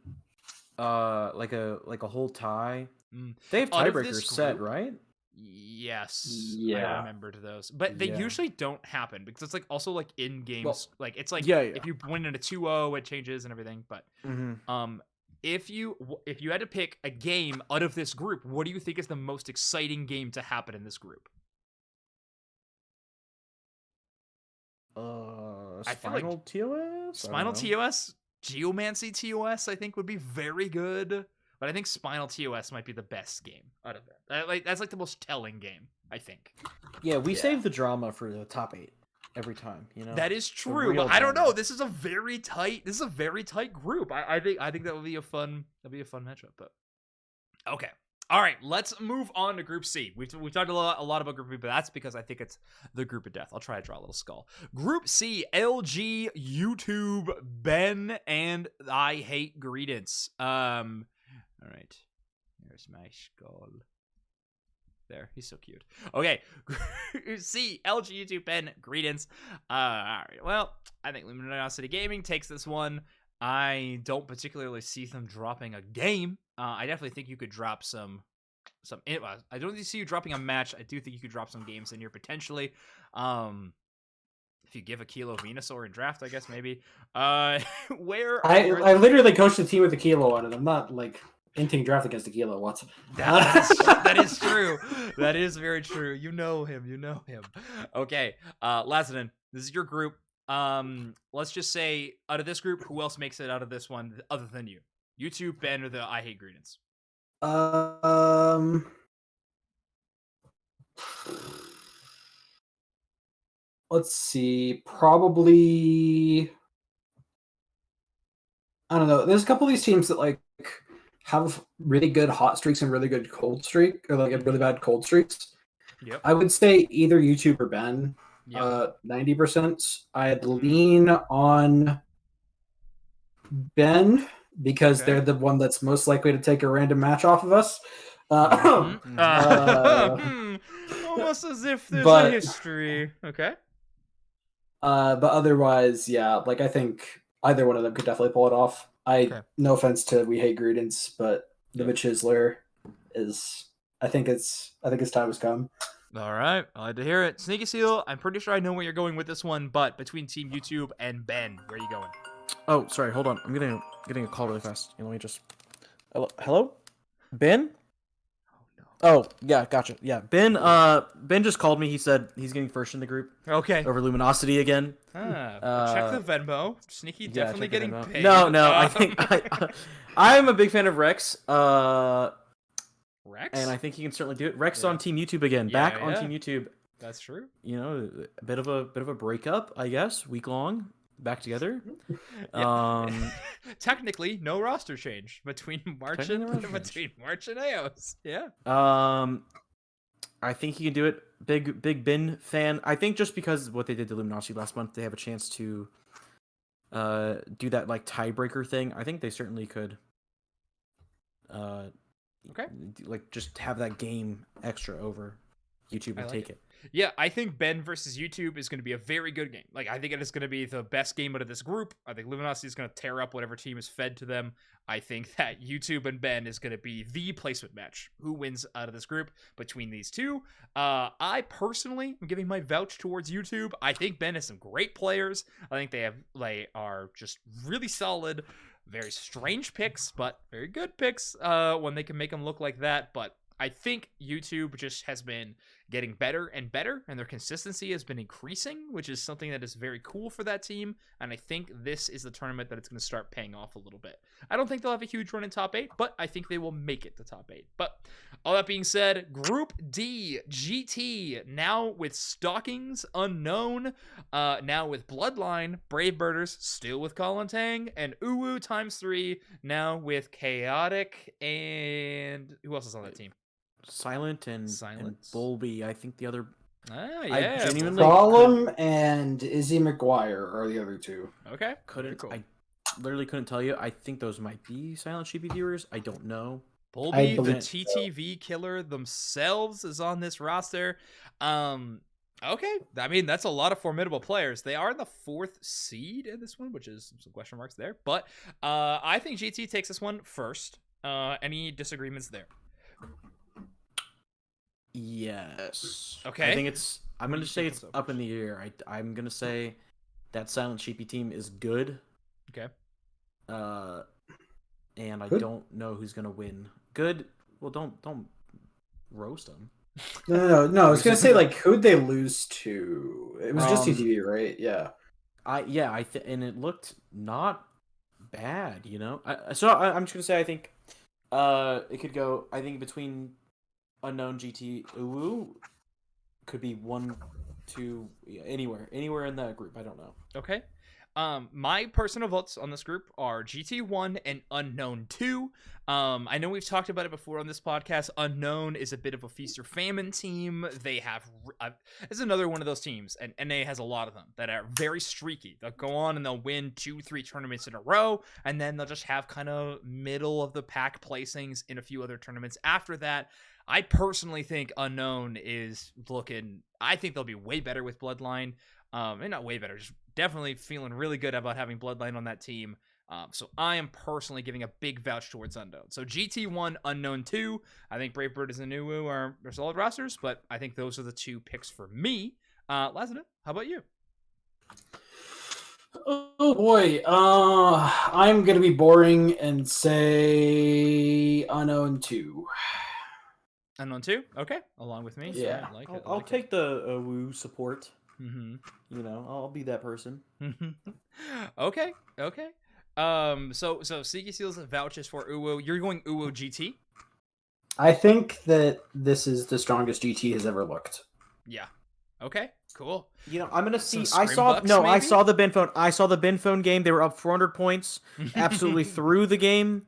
like a whole tie. Mm. They have Out of tiebreakers this set, group, right? yes, I Yeah. remembered those, but they Yeah. usually don't happen because it's like also like in games, Well, like it's like yeah. if you win in a 2-0, it changes and everything. But Mm-hmm. if you had to pick a game out of this group, what do you think is the most exciting game to happen in this group? I feel like Spinal TOS? Spinal TOS, Geomancy TOS, I think would be very good. But I think Spinal TOS might be the best game out of that. Like that's like the most telling game, I think. Yeah, we save the drama for the top 8 every time. You know, That is The true, real but I don't know. drama. This is a very tight. This is a very tight group. I think that would be a fun. That'd be a fun matchup. But okay, all right. Let's move on to Group C. We've talked a lot about Group B, but that's because I think it's the group of death. I'll try to draw a little skull. Group C: LG, YouTube, Ben, and I Hate Greedence. All right. Here's my skull. There, he's so cute. Okay, see, LG, YouTube, Ben, Greedence. All right, well, I think Luminosity Gaming takes this one. I don't particularly see them dropping a game. I definitely think you could drop some. I don't see you dropping a match. I do think you could drop some games in here potentially. If you give a Kilo Venusaur in draft, I guess maybe. Where I literally coached a team with a Kilo on it. I'm not like inting draft against a Kilo. What? That is true. That is very true. You know him. Okay, Lazanin, this is your group. Let's just say out of this group, who else makes it out of this one other than you? YouTube, Ben, or the I Hate Greedence? Let's see. Probably. I don't know. There's a couple of these teams that like have really good hot streaks and really good cold streak, or like really bad cold streaks. Yep. I would say either YouTube or Ben. Yep. 90%. I'd lean on Ben because they're the one that's most likely to take a random match off of us. Almost as if there's a history. Okay. But otherwise, yeah, like I think either one of them could definitely pull it off. No offense to We Hate Greedence, but the Chisler is. I think his time has come. All right, I like to hear it. Sneaky Seal, I'm pretty sure I know where you're going with this one, but between Team YouTube and Ben, where are you going? Oh, sorry, hold on. I'm getting a call really fast. Let me just. Hello, Ben. Oh, yeah, gotcha. Yeah, Ben just called me. He said he's getting first in the group. Okay. Over Luminosity again. Check the Venmo. Sneaky definitely getting paid. No, I think I'm a big fan of Rex. Rex? And I think he can certainly do it. Rex on Team YouTube again. Back on Team YouTube. That's true. You know, a bit of a breakup, I guess, week long. Back together. Technically, no roster change between March and Aeos. Yeah. I think he can do it. Big Ben fan. I think just because what they did to Luminosity last month, they have a chance to do that like tiebreaker thing. I think they certainly could. Like just have that game extra over YouTube and take it. Yeah, I think Ben versus YouTube is going to be a very good game. Like, I think it is going to be the best game out of this group. I think Luminosity is going to tear up whatever team is fed to them. I think that YouTube and Ben is going to be the placement match. Who wins out of this group between these two? I personally am giving my vouch towards YouTube. I think Ben has some great players. I think they are just really solid. Very strange picks, but very good picks when they can make them look like that. But I think YouTube just has been getting better and better, and their consistency has been increasing, which is something that is very cool for that team. And I think this is the tournament that it's going to start paying off a little bit. I don't think they'll have a huge run in top 8, but I think they will make it to top 8. But all that being said, Group D, GT, now with Stockings Unknown, now with Bloodline, Brave Birders, still with Colin Tang, and Uwu × 3, now with Chaotic, and who else is on that team? Silent and Bulby. I think the other. Yeah. Gollum and Izzy McGuire are the other two. Okay. I literally couldn't tell you. I think those might be Silent Sheepy viewers. I don't know. Bulby, the TTV killer themselves, is on this roster. Okay, I mean that's a lot of formidable players. They are the 4th seed in this one, which is some question marks there. But I think GT takes this one first. Any disagreements there? Yes. Okay. I think it's. I'm gonna say it's up in the air. I'm gonna say that Silent Sheepy team is good. Okay. And I don't know who's gonna win. Good. Well, don't roast them. No. I was gonna say, like, who'd they lose to? It was just TTV, right? Yeah. And it looked not bad, you know. I'm just gonna say I think, it could go. I think between Unknown, GT, Uwu, could be 1, 2, anywhere in that group. I don't know. Okay. My personal votes on this group are GT1 and Unknown 2. I know we've talked about it before on this podcast. Unknown is a bit of a feast or famine team. They have it's another one of those teams, and NA has a lot of them that are very streaky. They'll go on and they'll win 2-3 tournaments in a row, and then they'll just have kind of middle of the pack placings in a few other tournaments after that. I personally think Unknown is looking. I think they'll be way better with Bloodline. And not way better, just definitely feeling really good about having Bloodline on that team. So I am personally giving a big vouch towards Unknown. So GT1, Unknown 2. I think Brave Bird and Nuwu are solid rosters, but I think those are the 2 picks for me. Lazada, how about you? Oh boy, I'm gonna be boring and say Unknown 2. Unknown 2? Okay, along with me. Yeah. So I like it. I'll take the Woo support. Mm-hmm. You know, I'll be that person. Okay. So Siki Seals vouches for Uwu. You're going Uwu GT? I think that this is the strongest GT has ever looked. Yeah. Okay. Cool. You know, I'm gonna see. I saw the Ben Phone. I saw the Ben Phone game. They were up 400 points, absolutely through the game.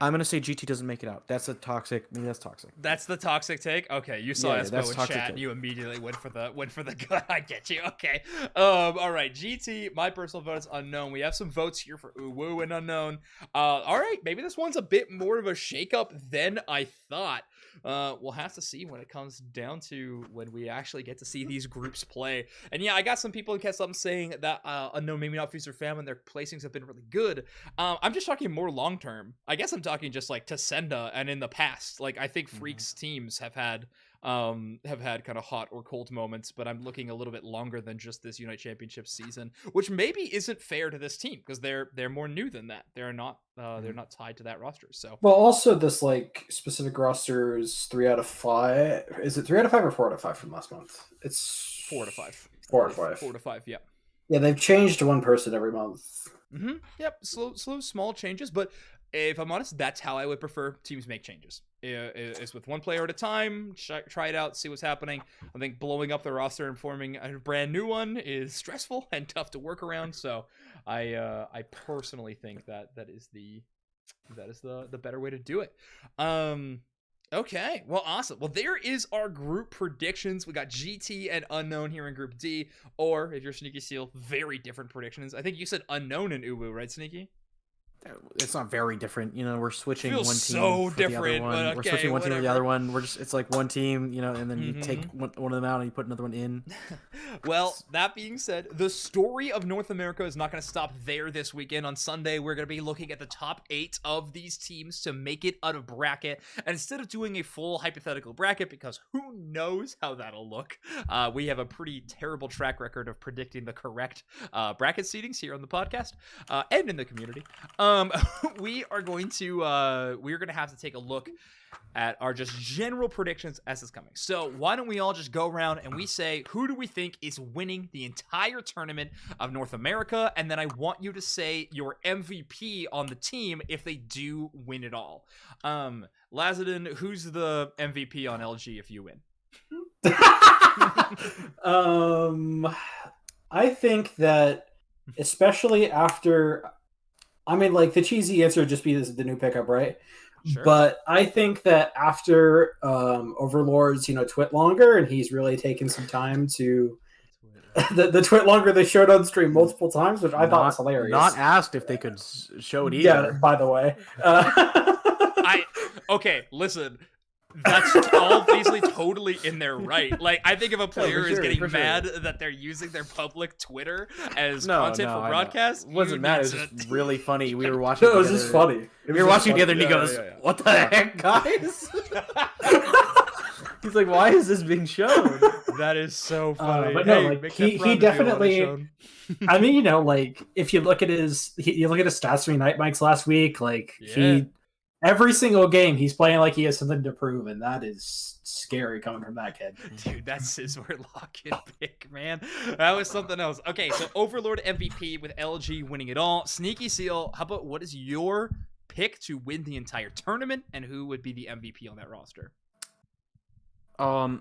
I'm gonna say GT doesn't make it out. That's a toxic. I mean, that's toxic. That's the toxic take. Okay, you saw Espo in chat. And you immediately went for the gun. I get you. Okay. All right. GT. My personal vote is Unknown. We have some votes here for Uwu and Unknown. All right. Maybe this one's a bit more of a shakeup than I thought. We'll have to see when it comes down to when we actually get to see these groups play. And yeah, I got some people in cast up saying that Unknown, maybe not Feast or Famine, their placings have been really good. I'm just talking more long term. I guess I'm talking just like Tasenda and in the past. Like I think Freaks teams have had kind of hot or cold moments, but I'm looking a little bit longer than just this Unite Championship season, which maybe isn't fair to this team because they're more new than that. They're not tied to that roster. So well, also this like specific roster is 3 out of 5. Is it 3 out of 5 or 4 out of 5 from last month? It's 4 to 5. 4 out of 5. 4 to 5. Yeah. Yeah, they've changed one person every month. Mm-hmm. Yep. Slow, small changes, but if I'm honest, that's how I would prefer teams make changes. Is with one player at a time, try it out, see what's happening. I think blowing up the roster and forming a brand new one is stressful and tough to work around. So I personally think that is the better way to do it. Okay, well, awesome. Well, there is our group predictions. We got GT and Unknown here in Group D, or if you're Sneaky Seal, very different predictions. I think you said Unknown and Uwu, right, Sneaky? It's not very different, you know. We're switching Feels one team so for different, the other one. but We're switching one team for the whatever. other one. It's like one team, you know, and then you take one of them out and you put another one in. Well, that being said, the story of North America is not going to stop there this weekend. On Sunday, we're going to be looking at the top 8 of these teams to make it out of bracket. And instead of doing a full hypothetical bracket, because who knows how that'll look, we have a pretty terrible track record of predicting the correct bracket seedings here on the podcast and in the community. We are going to have to take a look at our just general predictions as it's coming. So why don't we all just go around and we say, who do we think is winning the entire tournament of North America? And then I want you to say your MVP on the team if they do win it all. Lazadin, who's the MVP on LG if you win? I think that especially after, I mean, like the cheesy answer would just be the new pickup, right? Sure. But I think that after Overlord's, twit longer, and he's really taken some time to the twit longer they showed on stream multiple times, which I thought was hilarious. Not asked if they could show it either. Yeah, by the way. Okay, listen. That's all basically totally in their right. Like, I think if a player is getting mad that they're using their public Twitter as content for broadcast, it wasn't mad. It was just really funny. We were watching. No, it was just funny. We were watching together, and he goes, "What the heck, guys?" He's like, "Why is this being shown?" That is so funny. But no, like he definitely. I mean, you know, like if you look at his stats from Night Mike's last week, like he. Every single game, he's playing like he has something to prove, and that is scary coming from that kid. Dude, that's his lock-in pick, man. That was something else. Okay, so Overlord MVP with LG winning it all. Sneaky Seal, how about what is your pick to win the entire tournament, and who would be the MVP on that roster? I'll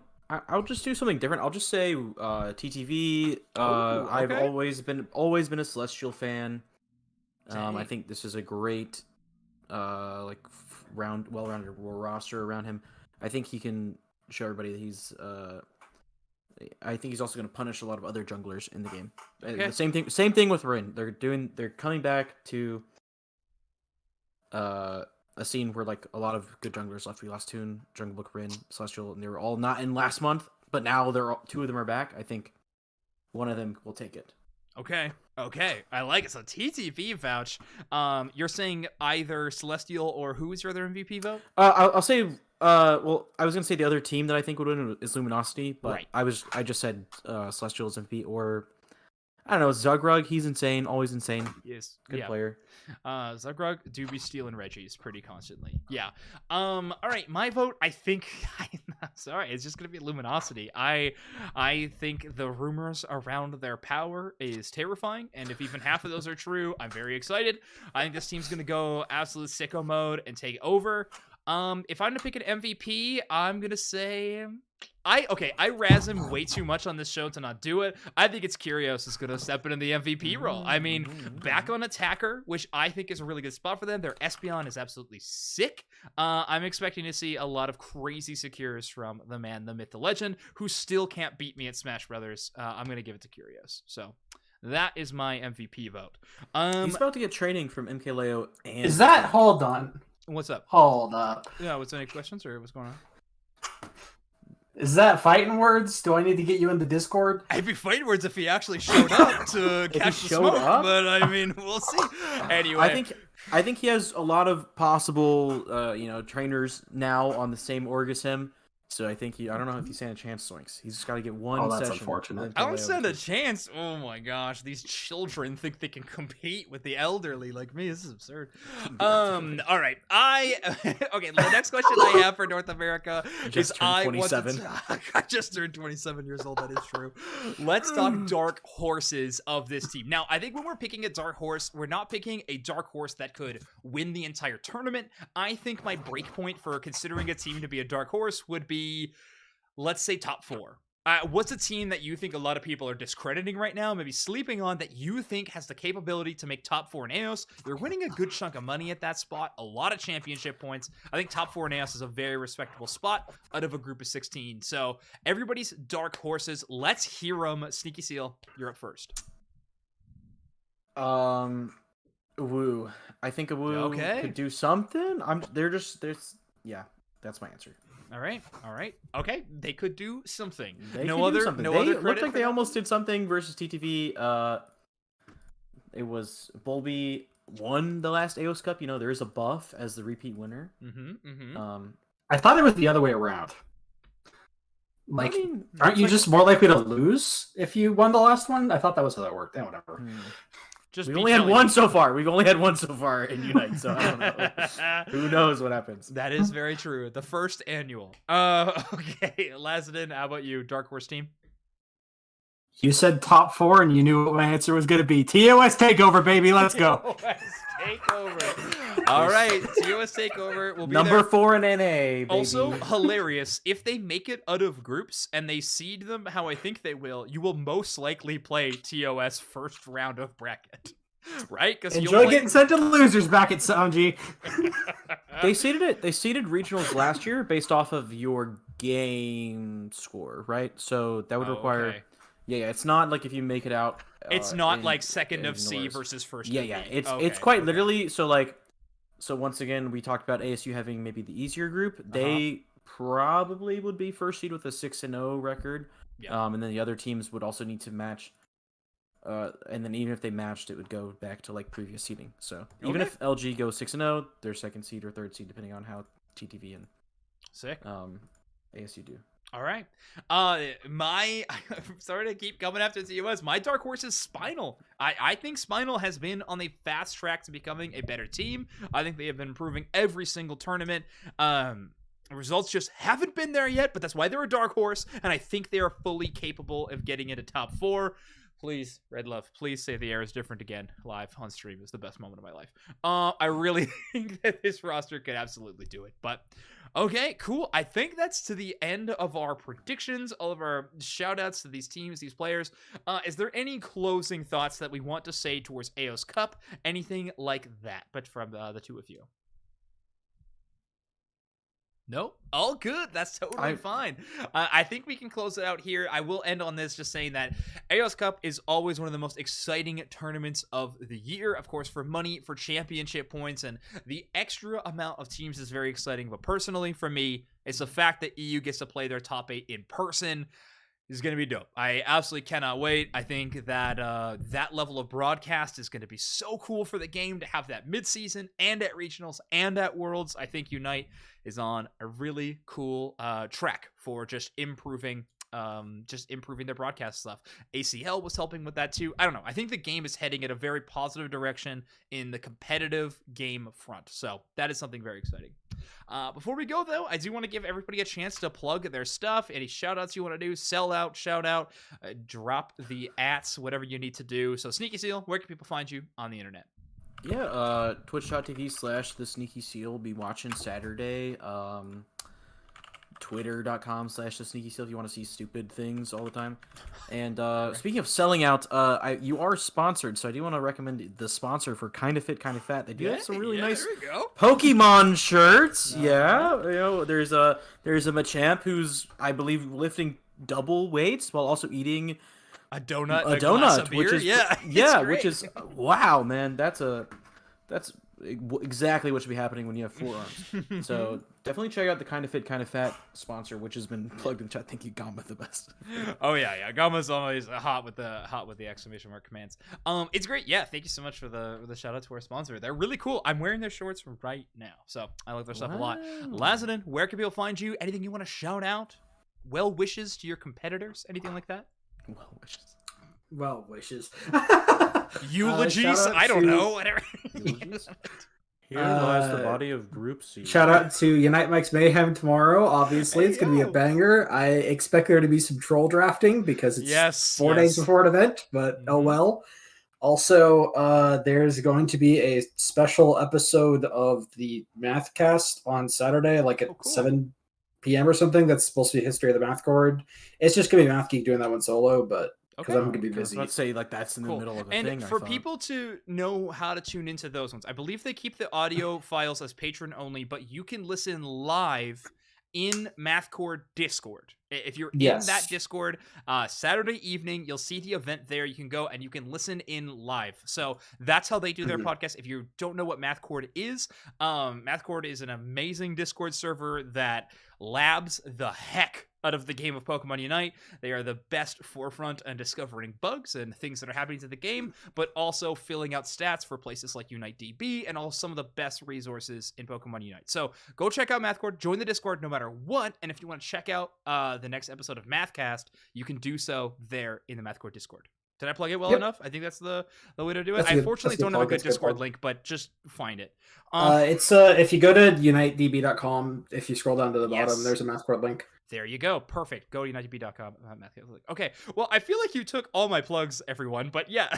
just do something different. I'll just say TTV. Okay. I've always been a Celestial fan. I think this is a great well-rounded roster around him. I think he can show everybody that he's I think he's also going to punish a lot of other junglers in the game. Okay. The same thing with Rin. They're coming back to a scene where like a lot of good junglers left. We lost Toon, Jungle Book, Rin, Celestial, and they were all not in last month, but now two of them are back. I think one of them will take it. Okay, I like it. So TTV vouch. You're saying either Celestial or who is your other MVP vote? I'll say. Well, I was gonna say the other team that I think would win is Luminosity, but right. I just said Celestial's MVP, or I don't know, Zugrug. He's insane, always insane. Yes, good player. Zugrug do be stealing Reggies pretty constantly. Yeah. All right, my vote. I think. Sorry, it's just gonna be Luminosity. I think the rumors around their power is terrifying, and if even half of those are true, I'm very excited. I think this team's gonna go absolute sicko mode and take over. If I'm gonna pick an MVP, I'm gonna say I razz him way too much on this show to not do it. I think it's Aeos is gonna step into the MVP role. I mean, back on attacker, which I think is a really good spot for them. Their Espeon is absolutely sick. I'm expecting to see a lot of crazy secures from the man, the myth, the legend, who still can't beat me at Smash Brothers. I'm gonna give it to Aeos. So that is my MVP vote. He's about to get training from MKLeo. And is that hold on? What's up? Hold up. Yeah, what's any questions or what's going on? Is that fighting words? Do I need to get you in the Discord? I'd be fighting words if he actually showed up to catch the smoke, but I mean, we'll see. Anyway, I think he has a lot of possible, trainers now on the same org as him. So I think I don't know if he's standing a chance, Zoinks. He's just got to get one session. That's unfortunate. I don't stand a chance. Oh my gosh, these children think they can compete with the elderly like me. This is absurd. All right, okay. The next question I have for North America is I just turned 27 years old. That is true. Let's talk dark horses of this team. Now, I think when we're picking a dark horse, we're not picking a dark horse that could win the entire tournament. I think my breakpoint for considering a team to be a dark horse would be, let's say, top 4. What's a team that you think a lot of people are discrediting right now, maybe sleeping on, that you think has the capability to make top 4 in Aeos? You're winning a good chunk of money at that spot, a lot of championship points. I think top 4 in Aeos is a very respectable spot out of a group of 16. So everybody's dark horses. Let's hear them. Sneaky Seal, you're up first. Woo. I think a Woo could do something. Yeah, that's my answer. All right. Okay, they could do something. They looked like they almost did something versus TTV. It was Bulby won the last Aeos Cup. You know, there is a buff as the repeat winner. I thought it was the other way around. Like, aren't you just more likely to lose if you won the last one? I thought that was how that worked. Yeah, whatever. We've only had one so far. We've only had one so far in Unite, so I don't know. Who knows what happens? That is very true. The first annual. Okay, Lazadin, how about you? Dark Horse team? You said top 4, and you knew what my answer was going to be. TOS Takeover, baby. Let's go. TOS Takeover. All right, TOS Takeover will be number there. 4 in NA, baby. Also, hilarious. If they make it out of groups and they seed them how I think they will, you will most likely play TOS first round of bracket. Right? Enjoy getting sent to losers back at Samji. They seeded it. They seeded regionals last year based off of your game score, right? So that would require... Okay. Yeah, it's not like if you make it out. It's not like second of C versus first. Yeah. It's quite literally. So once again, we talked about ASU having maybe the easier group. They probably would be first seed with a 6-0 record. Yeah. And then the other teams would also need to match. And then even if they matched, it would go back to like previous seeding. So even if LG goes 6-0, they're second seed or third seed, depending on how TTV and ASU do. All right. I'm sorry to keep coming after TOS. My dark horse is Spinal. I think Spinal has been on a fast track to becoming a better team. I think they have been improving every single tournament. Results just haven't been there yet, but that's why they're a dark horse, and I think they are fully capable of getting into top 4. Please, Red Love, please say the air is different again live on stream. Is the best moment of my life. I really think that this roster could absolutely do it. But okay, cool. I think that's to the end of our predictions, all of our shout outs to these teams, these players. Is there any closing thoughts that we want to say towards Aeos Cup? Anything like that, but from the two of you? No, all good. That's totally fine. I think we can close it out here. I will end on this just saying that Aeos Cup is always one of the most exciting tournaments of the year. Of course, for money, for championship points, and the extra amount of teams is very exciting. But personally, for me, it's the fact that EU gets to play their top 8 in person. Is going to be dope. I absolutely cannot wait. I think that that level of broadcast is going to be so cool for the game to have that mid-season and at regionals and at Worlds. I think Unite is on a really cool track for just improving their broadcast stuff. ACL was helping with that too. I don't know. I think the game is heading in a very positive direction in the competitive game front. So that is something very exciting. Before we go, though, I do want to give everybody a chance to plug their stuff. Any shout-outs you want to do, sell out, shout out, drop the ats, whatever you need to do. So, Sneaky Seal, where can people find you on the internet? Yeah, twitch.tv/The Sneaky Seal. Be watching Saturday. Twitter.com/The Sneaky Seal if you want to see stupid things all the time. And speaking of selling out, you are sponsored, so I do want to recommend the sponsor for Kinda Fit, Kinda Fat. They do have some really nice Pokemon shirts. Yeah, you know, there's a Machamp who's, I believe, lifting double weights while also eating a donut, which is which is wow, man. That's exactly what should be happening when you have 4 arms. So definitely check out the Kinda Fit, Kinda Fat sponsor, which has been plugged in chat. Thank you, Gama, the best. Oh yeah. Gama's always hot with the exclamation mark commands. It's great. Yeah, thank you so much for the shout out to our sponsor. They're really cool. I'm wearing their shorts right now, so I like their stuff a lot. Lazadin, where can people find you? Anything you want to shout out? Well wishes to your competitors? Anything like that? Well wishes. Eulogies? I don't know. Whatever. Eulogies? Here lies the body of Group C. Shout out to Unite Mike's Mayhem tomorrow. Obviously, it's going to be a banger. I expect there to be some troll drafting because it's 4 days before an event, but oh well. Also, there's going to be a special episode of the Mathcast on Saturday, like at 7 p.m. or something. That's supposed to be History of the Math Chord. It's just going to be Math Geek doing that one solo, but because I'm going to be busy. Let's say like that's in the middle of a thing. And for people to know how to tune into those ones, I believe they keep the audio files as patron only, but you can listen live in MathCore Discord. If you're in that Discord, Saturday evening, you'll see the event there. You can go and you can listen in live. So that's how they do their podcast. If you don't know what MathCore is an amazing Discord server that labs the heck out of the game of Pokemon Unite. They are the best forefront on discovering bugs and things that are happening to the game, but also filling out stats for places like Unite DB and all some of the best resources in Pokemon Unite. So go check out MathCore, join the Discord no matter what, and if you want to check out the next episode of Mathcast, you can do so there in the MathCore Discord. Did I plug it well enough? I think that's the way to do it. I unfortunately don't have a good Discord link, but just find it. It's if you go to unitedb.com, if you scroll down to the bottom, there's a MathCore link. There you go. Perfect. Go to unitedb.com. Okay. Well, I feel like you took all my plugs, everyone. But yeah,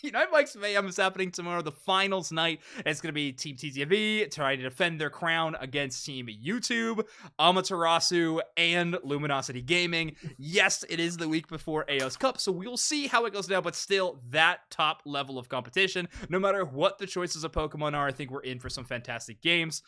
Unite Mike's Mayhem is happening tomorrow, the finals night. It's going to be Team TTV trying to defend their crown against Team YouTube, Amaterasu, and Luminosity Gaming. Yes, it is the week before Aeos Cup, so we'll see how it goes down. But still, that top level of competition, no matter what the choices of Pokemon are, I think we're in for some fantastic games.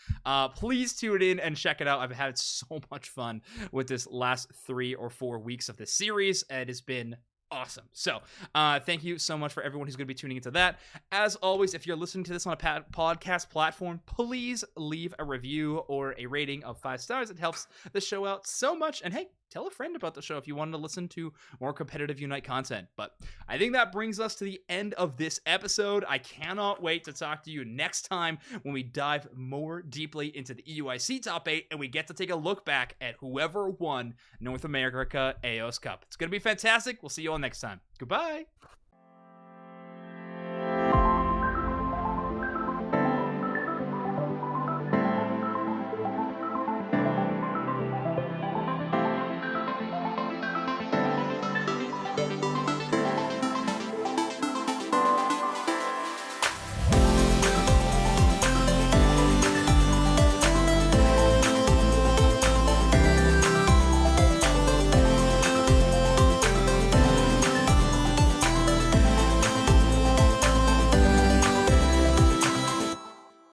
Please tune in and check it out. I've had so much fun with this last 3 or 4 weeks of the series. It has been Awesome. So, thank you so much for everyone who's going to be tuning into that. As always, if you're listening to this on a podcast platform, please leave a review or a rating of 5 stars. It helps the show out so much. And hey, tell a friend about the show if you wanted to listen to more competitive Unite content. But I think that brings us to the end of this episode. I cannot wait to talk to you next time when we dive more deeply into the EUIC Top 8 and we get to take a look back at whoever won North America Aeos Cup. It's going to be fantastic. We'll see you all next time. Goodbye.